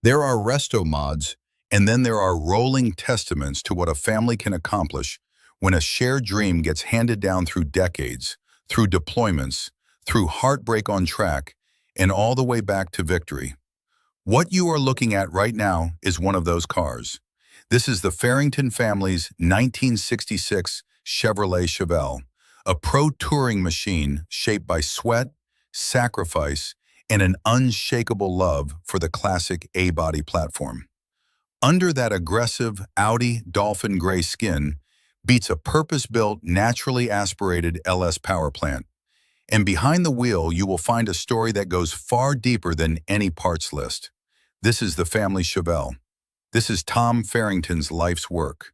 There are Restomods, and then there are rolling testaments to what a family can accomplish when a shared dream gets handed down through decades, through deployments, through heartbreak on track, and all the way back to victory. What you are looking at right now is one of those cars. This is the Farrington family's 1966 Chevrolet Chevelle, a pro touring machine shaped by sweat, sacrifice, and an unshakable love for the classic A-body platform. Under that aggressive Audi Dolphin Grey skin beats a purpose-built, naturally aspirated LS power plant. And behind the wheel, you will find a story that goes far deeper than any parts list. This is the family Chevelle. This is Tom Farrington's life's work.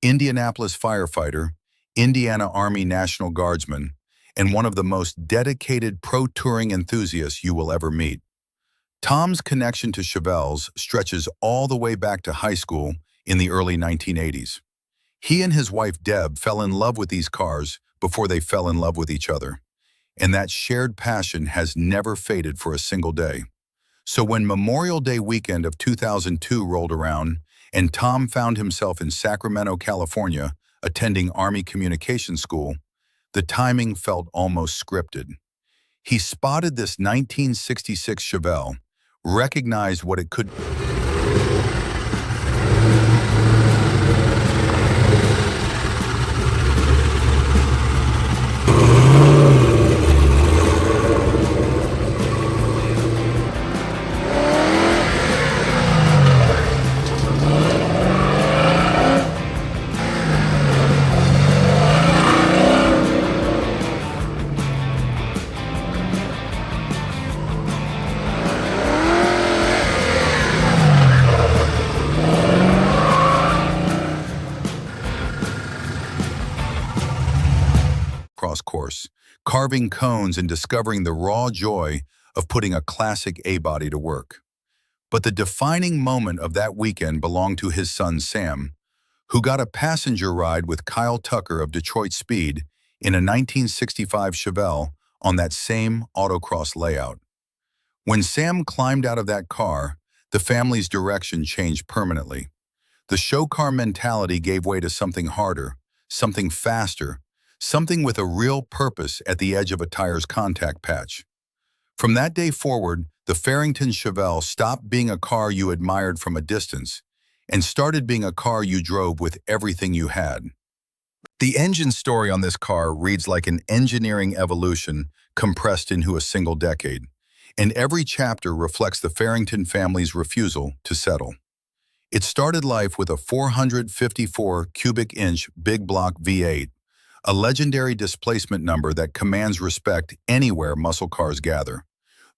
Indianapolis firefighter, Indiana Army National Guardsman, and one of the most dedicated pro-touring enthusiasts you will ever meet. Tom's connection to Chevelles stretches all the way back to high school in the early 1980s. He and his wife Deb fell in love with these cars before they fell in love with each other, and that shared passion has never faded for a single day. So when Memorial Day weekend of 2002 rolled around and Tom found himself in Sacramento, California, attending Army Communications School, the timing felt almost scripted. He spotted this 1966 Chevelle, recognized what it could cross course, carving cones and discovering the raw joy of putting a classic A-body to work. But the defining moment of that weekend belonged to his son Sam, who got a passenger ride with Kyle Tucker of Detroit Speed in a 1965 Chevelle on that same autocross layout. When Sam climbed out of that car, the family's direction changed permanently. The show car mentality gave way to something harder, something faster, something with a real purpose at the edge of a tire's contact patch. From that day forward, the Farrington Chevelle stopped being a car you admired from a distance and started being a car you drove with everything you had. The engine story on this car reads like an engineering evolution compressed into a single decade, and every chapter reflects the Farrington family's refusal to settle. It started life with a 454 cubic inch big block V8, a legendary displacement number that commands respect anywhere muscle cars gather,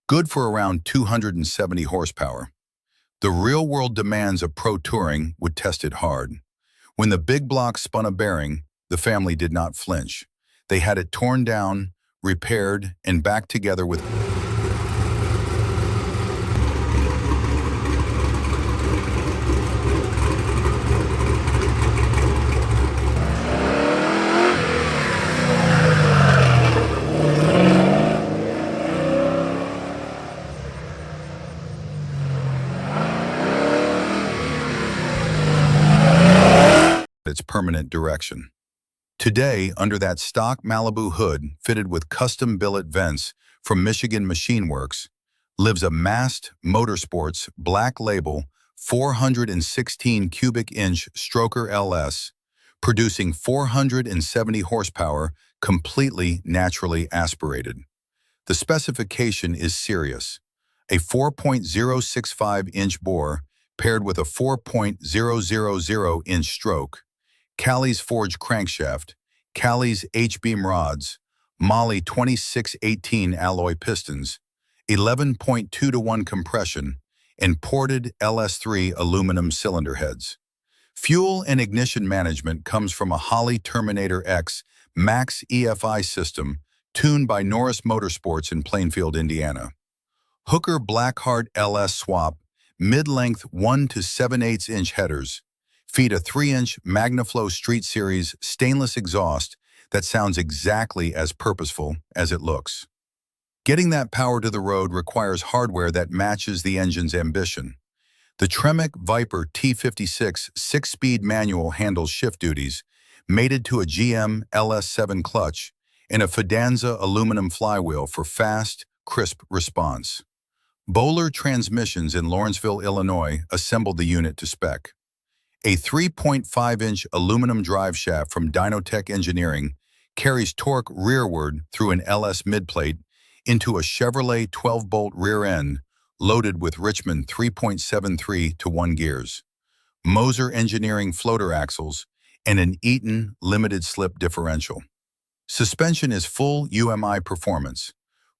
good for around 270 horsepower. The real-world demands of pro touring would test it hard. When the big block spun a bearing, the family did not flinch. They had it torn down, repaired, and back together with its permanent direction. Today, under that stock Malibu hood fitted with custom billet vents from Michigan Machine Works, lives a Mast Motorsports Black Label 416 cubic inch stroker LS, producing 470 horsepower, completely naturally aspirated. The specification is serious. A 4.065-inch bore paired with a 4.000-inch stroke, Callies forged crankshaft, Callies H-beam rods, Mahle 2618 alloy pistons, 11.2-to-1 compression, and ported LS3 aluminum cylinder heads. Fuel and ignition management comes from a Holley Terminator-X Max EFI system tuned by Norris Motorsports in Plainfield, Indiana. Hooker Blackheart LS swap, mid-length 1 to 7/8-inch headers, feed a 3-inch MagnaFlow Street Series stainless exhaust that sounds exactly as purposeful as it looks. Getting that power to the road requires hardware that matches the engine's ambition. The Tremec Viper T56 six-speed manual handles shift duties, mated to a GM LS7 clutch and a Fidanza aluminum flywheel for fast, crisp response. Bowler Transmissions in Lawrenceville, Illinois, assembled the unit to spec. A 3.5-inch aluminum drive shaft from Dynotech Engineering carries torque rearward through an LS midplate into a Chevrolet 12-bolt rear end loaded with Richmond 3.73 to 1 gears, Moser Engineering floater axles, and an Eaton limited slip differential. Suspension is full UMI performance.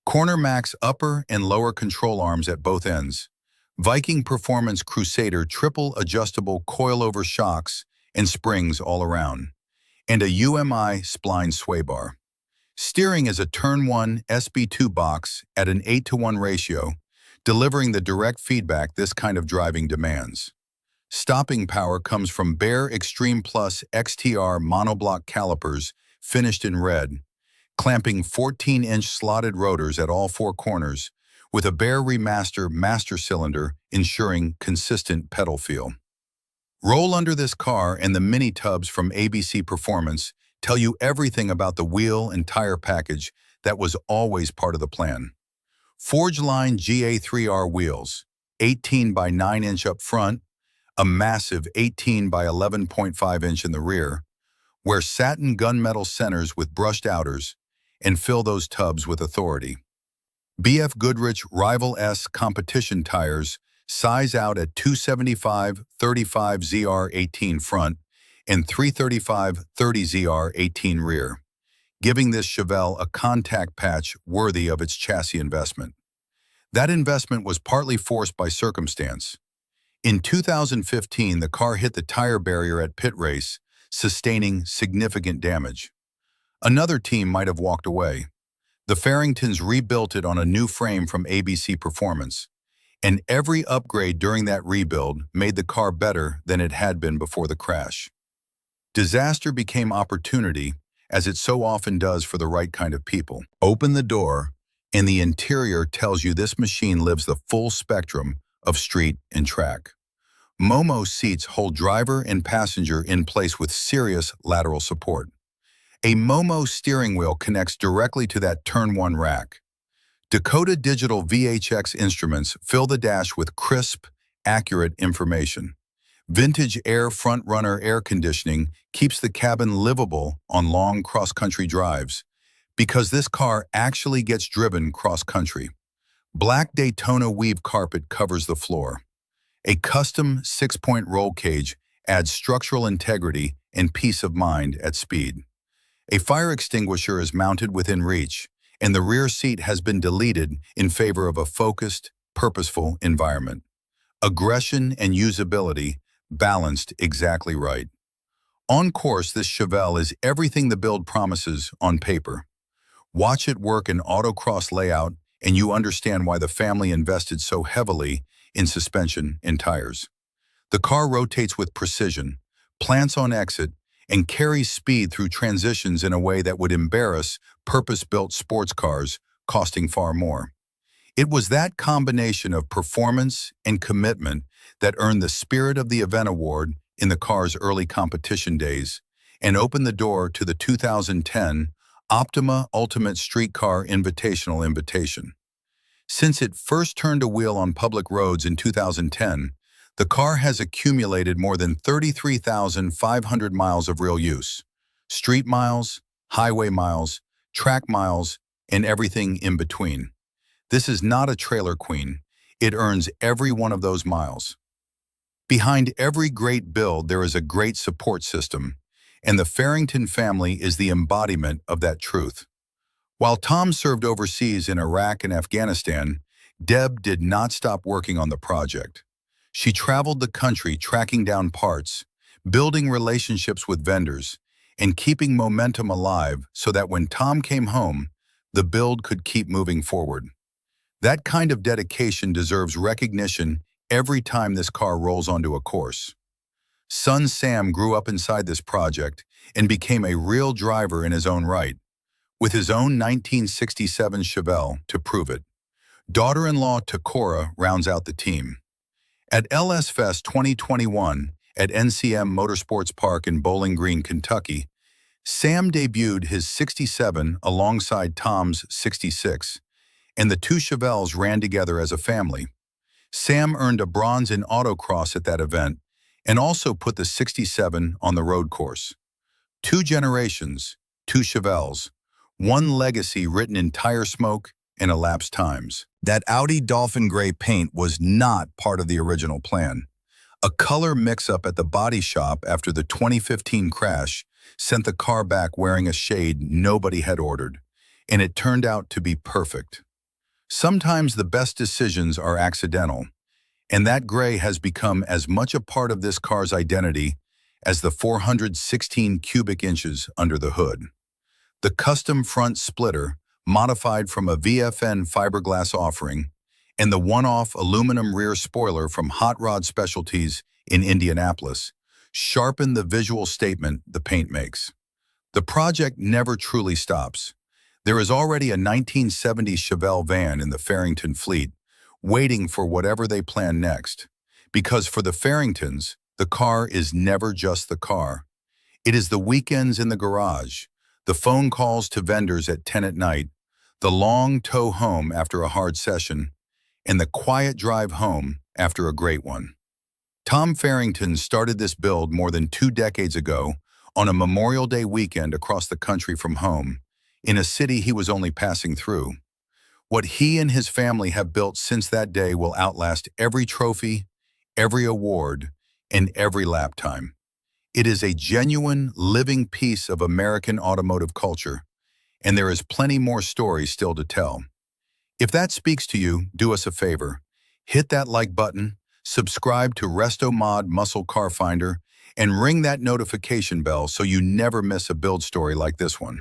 Corner Max upper and lower control arms at both ends. Viking Performance Crusader triple adjustable coilover shocks and springs all around. And a UMI spline sway bar. Steering is a turn 1 SB2 box at an 8:1 ratio, delivering the direct feedback this kind of driving demands. Stopping power comes from Bear Extreme Plus XTR monoblock calipers finished in red, clamping 14-inch slotted rotors at all 4 corners, with a Bear Remaster master cylinder ensuring consistent pedal feel. Roll under this car and the mini tubs from ABC Performance tell you everything about the wheel and tire package that was always part of the plan. Forgeline GA3R wheels, 18 by 9 inch up front, a massive 18 by 11.5 inch in the rear, wear satin gunmetal centers with brushed outers, and fill those tubs with authority. BFGoodrich Rival S competition tires size out at 275/35 ZR18 front and 335/30 ZR18 rear, giving this Chevelle a contact patch worthy of its chassis investment. That investment was partly forced by circumstance. In 2015, the car hit the tire barrier at pit race, sustaining significant damage. Another team might have walked away. The Farringtons rebuilt it on a new frame from ABC Performance, and every upgrade during that rebuild made the car better than it had been before the crash. Disaster became opportunity, as it so often does for the right kind of people. Open the door, and the interior tells you this machine lives the full spectrum of street and track. Momo seats hold driver and passenger in place with serious lateral support. A Momo steering wheel connects directly to that turn 1 rack. Dakota Digital VHX instruments fill the dash with crisp, accurate information. Vintage Air Front Runner air conditioning keeps the cabin livable on long cross-country drives, because this car actually gets driven cross-country. Black Daytona weave carpet covers the floor. A custom 6-point roll cage adds structural integrity and peace of mind at speed. A fire extinguisher is mounted within reach, and the rear seat has been deleted in favor of a focused, purposeful environment. Aggression and usability balanced exactly right. On course, this Chevelle is everything the build promises on paper. Watch it work in autocross layout, and you understand why the family invested so heavily in suspension and tires. The car rotates with precision, plants on exit, and carries speed through transitions in a way that would embarrass purpose-built sports cars costing far more. It was that combination of performance and commitment that earned the Spirit of the Event Award in the car's early competition days and opened the door to the 2010 Optima Ultimate Streetcar Invitational invitation. Since it first turned a wheel on public roads in 2010, the car has accumulated more than 33,500 miles of real use. Street miles, highway miles, track miles, and everything in between. This is not a trailer queen. It earns every one of those miles. Behind every great build, there is a great support system, and the Farrington family is the embodiment of that truth. While Tom served overseas in Iraq and Afghanistan, Deb did not stop working on the project. She traveled the country tracking down parts, building relationships with vendors, and keeping momentum alive so that when Tom came home, the build could keep moving forward. That kind of dedication deserves recognition every time this car rolls onto a course. Son Sam grew up inside this project and became a real driver in his own right, with his own 1967 Chevelle to prove it. Daughter-in-law Tackora rounds out the team. At LS Fest 2021 at NCM Motorsports Park in Bowling Green, Kentucky, Sam debuted his 67 alongside Tom's 66, and the two Chevelles ran together as a family. Sam earned a bronze in autocross at that event and also put the 67 on the road course. Two generations, two Chevelles, one legacy written in tire smoke and elapsed times. That Audi Dolphin Grey paint was not part of the original plan. A color mix-up at the body shop after the 2015 crash sent the car back wearing a shade nobody had ordered, and it turned out to be perfect. Sometimes the best decisions are accidental, and that gray has become as much a part of this car's identity as the 416 cubic inches under the hood. The custom front splitter, modified from a VFN fiberglass offering, and the one-off aluminum rear spoiler from Hot Rod Specialties in Indianapolis sharpen the visual statement the paint makes. The project never truly stops. There is already a 1970s Chevelle van in the Farrington fleet, waiting for whatever they plan next. Because for the Farringtons, the car is never just the car. It is the weekends in the garage, the phone calls to vendors at 10 at night, the long tow home after a hard session, and the quiet drive home after a great one. Tom Farrington started this build more than 2 decades ago on a Memorial Day weekend across the country from home, in a city he was only passing through. What he and his family have built since that day will outlast every trophy, every award, and every lap time. It is a genuine, living piece of American automotive culture, and there is plenty more stories still to tell. If that speaks to you, do us a favor. Hit that like button, subscribe to Restomod Muscle Car Finder, and ring that notification bell so you never miss a build story like this one.